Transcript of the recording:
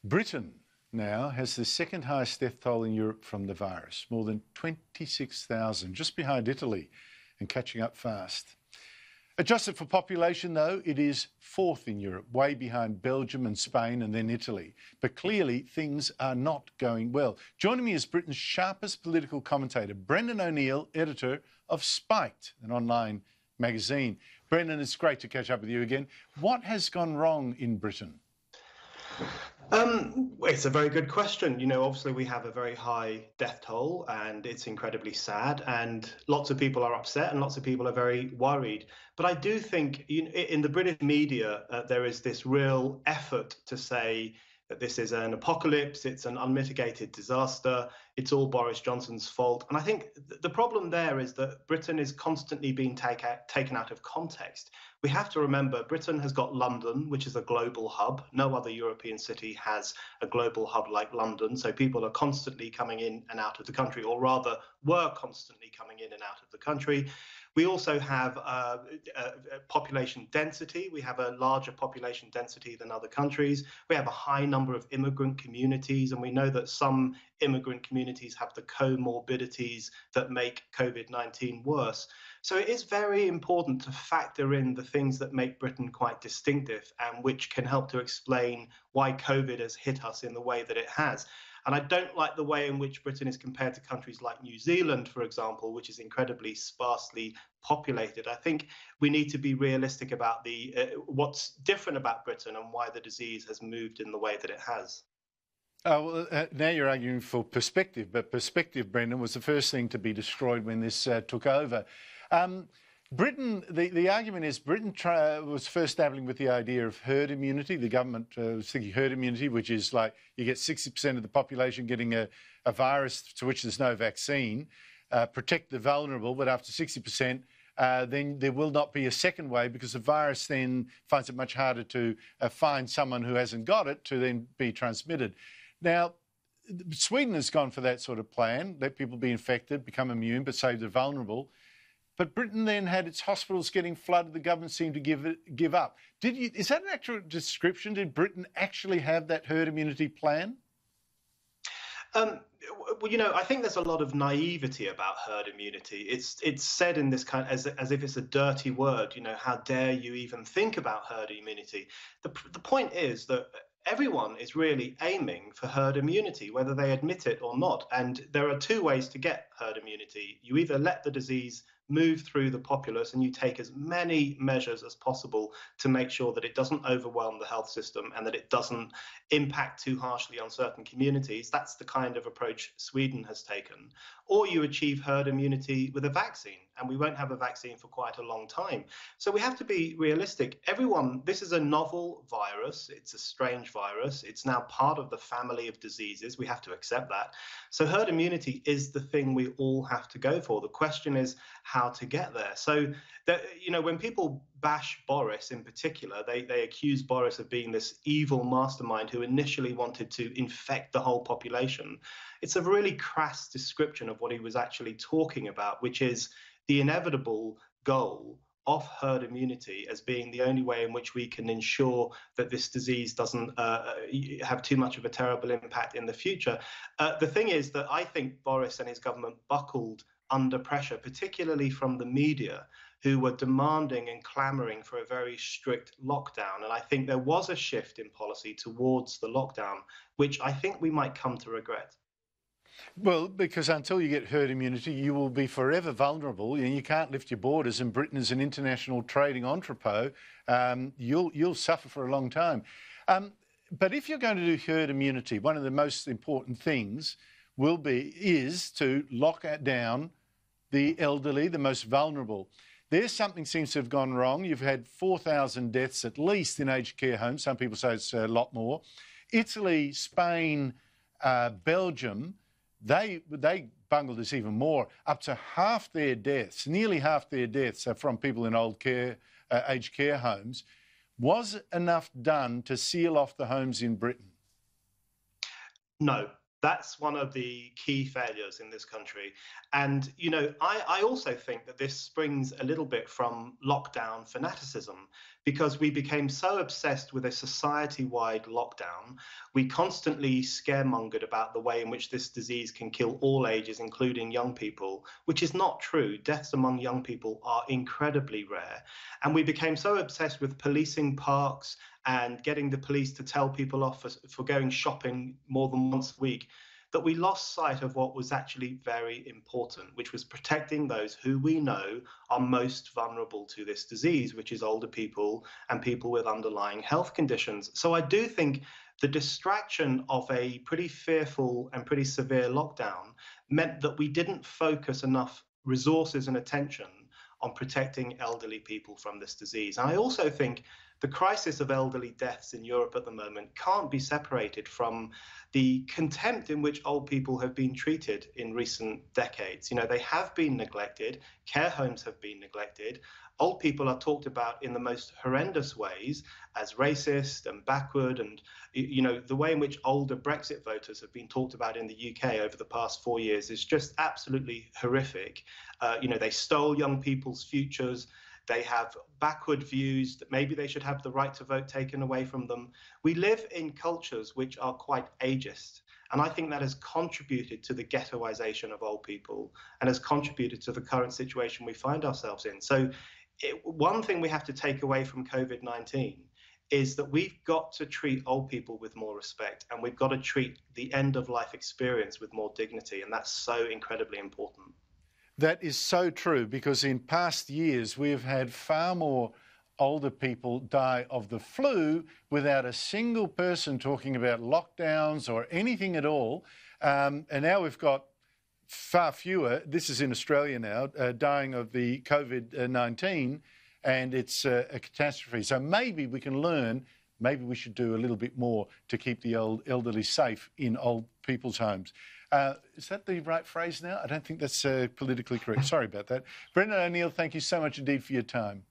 Britain now has the second highest death toll in Europe from the virus, more than 26,000, just behind Italy and catching up fast. Adjusted for population, though, it is fourth in Europe, way behind Belgium and Spain and then Italy. But clearly, things are not going well. Joining me is Britain's sharpest political commentator, Brendan O'Neill, editor of Spiked, an online magazine. Brendan, it's great to catch up with you again. What has gone wrong in Britain? It's a very good question. You know, obviously we have a very high death toll and it's incredibly sad and lots of people are upset and lots of people are very worried. But I do think in the British media, there is this real effort to say that this is an apocalypse, it's an unmitigated disaster, it's all Boris Johnson's fault. And I think the problem there is that Britain is constantly being taken out of context. We have to remember Britain has got London, which is a global hub. No other European city has a global hub like London. So people are constantly coming in and out of the country, or rather were constantly coming in and out of the country. We also have population density. We have a larger population density than other countries. We have a high number of immigrant communities, and we know that some immigrant communities have the comorbidities that make COVID-19 worse. So it is very important to factor in the things that make Britain quite distinctive and which can help to explain why COVID has hit us in the way that it has. And I don't like the way in which Britain is compared to countries like New Zealand, for example, which is incredibly sparsely populated. I think we need to be realistic about what's different about Britain and why the disease has moved in the way that it has. Oh, well, now you're arguing for perspective, but perspective, Brendan, was the first thing to be destroyed when this took over. Britain, the argument is Britain was first dabbling with the idea of herd immunity. The government was thinking herd immunity, which is like you get 60% of the population getting a virus to which there's no vaccine, protect the vulnerable, but after 60%, then there will not be a second wave because the virus then finds it much harder to find someone who hasn't got it to then be transmitted. Now, Sweden has gone for that sort of plan, let people be infected, become immune, but save the vulnerable. But Britain then had its hospitals getting flooded. The government seemed to give up. Is that an actual description? Did Britain actually have that herd immunity plan? Well, you know, I think there's a lot of naivety about herd immunity. It's said in this kind as if it's a dirty word. You know, how dare you even think about herd immunity? The point is that everyone is really aiming for herd immunity, whether they admit it or not. And there are two ways to get herd immunity. You either let the disease move through the populace and you take as many measures as possible to make sure that it doesn't overwhelm the health system and that it doesn't impact too harshly on certain communities. That's the kind of approach Sweden has taken. Or you achieve herd immunity with a vaccine, and we won't have a vaccine for quite a long time. So we have to be realistic. This is a novel virus. It's a strange virus. It's now part of the family of diseases. We have to accept that. So herd immunity is the thing we all have to go for. The question is how to get there. So that, you know, when people bash Boris in particular, they accuse Boris of being this evil mastermind who initially wanted to infect the whole population. It's a really crass description of what he was actually talking about, which is the inevitable goal of herd immunity as being the only way in which we can ensure that this disease doesn't have too much of a terrible impact in the future. The thing is that I think Boris and his government buckled under pressure, particularly from the media, who were demanding and clamoring for a very strict lockdown. And I think there was a shift in policy towards the lockdown, which I think we might come to regret. Well, because until you get herd immunity, you will be forever vulnerable. You can't lift your borders, and Britain is an international trading entrepot. You'll suffer for a long time. But if you're going to do herd immunity, one of the most important things is to lock down the elderly, the most vulnerable. There's something seems to have gone wrong. You've had 4,000 deaths at least in aged care homes. Some people say it's a lot more. Italy, Spain, Belgium, they bungled this even more. Up to half their deaths, nearly half their deaths are from people in aged care homes. Was enough done to seal off the homes in Britain? No. That's one of the key failures in this country. And, you know, I also think that this springs a little bit from lockdown fanaticism, because we became so obsessed with a society-wide lockdown. We constantly scaremongered about the way in which this disease can kill all ages, including young people, which is not true. Deaths among young people are incredibly rare. And we became so obsessed with policing parks and getting the police to tell people off for going shopping more than once a week, that we lost sight of what was actually very important, which was protecting those who we know are most vulnerable to this disease, which is older people and people with underlying health conditions. So I do think the distraction of a pretty fearful and pretty severe lockdown meant that we didn't focus enough resources and attention on protecting elderly people from this disease. And I also think the crisis of elderly deaths in Europe at the moment can't be separated from the contempt in which old people have been treated in recent decades. You know, they have been neglected, care homes have been neglected. Old people are talked about in the most horrendous ways as racist and backward. And, you know, the way in which older Brexit voters have been talked about in the UK over the past 4 years is just absolutely horrific. You know, they stole young people's futures. They have backward views that maybe they should have the right to vote taken away from them. We live in cultures which are quite ageist. And I think that has contributed to the ghettoization of old people and has contributed to the current situation we find ourselves in. So one thing we have to take away from COVID-19 is that we've got to treat old people with more respect, and we've got to treat the end of life experience with more dignity. And that's so incredibly important. That is so true, because in past years we've had far more older people die of the flu without a single person talking about lockdowns or anything at all. And now we've got far fewer, this is in Australia now, dying of the COVID-19, and it's a catastrophe. So maybe we can learn, maybe we should do a little bit more to keep the elderly safe in old people's homes. Is that the right phrase now? I don't think that's politically correct. Sorry about that. Brendan O'Neill, thank you so much indeed for your time.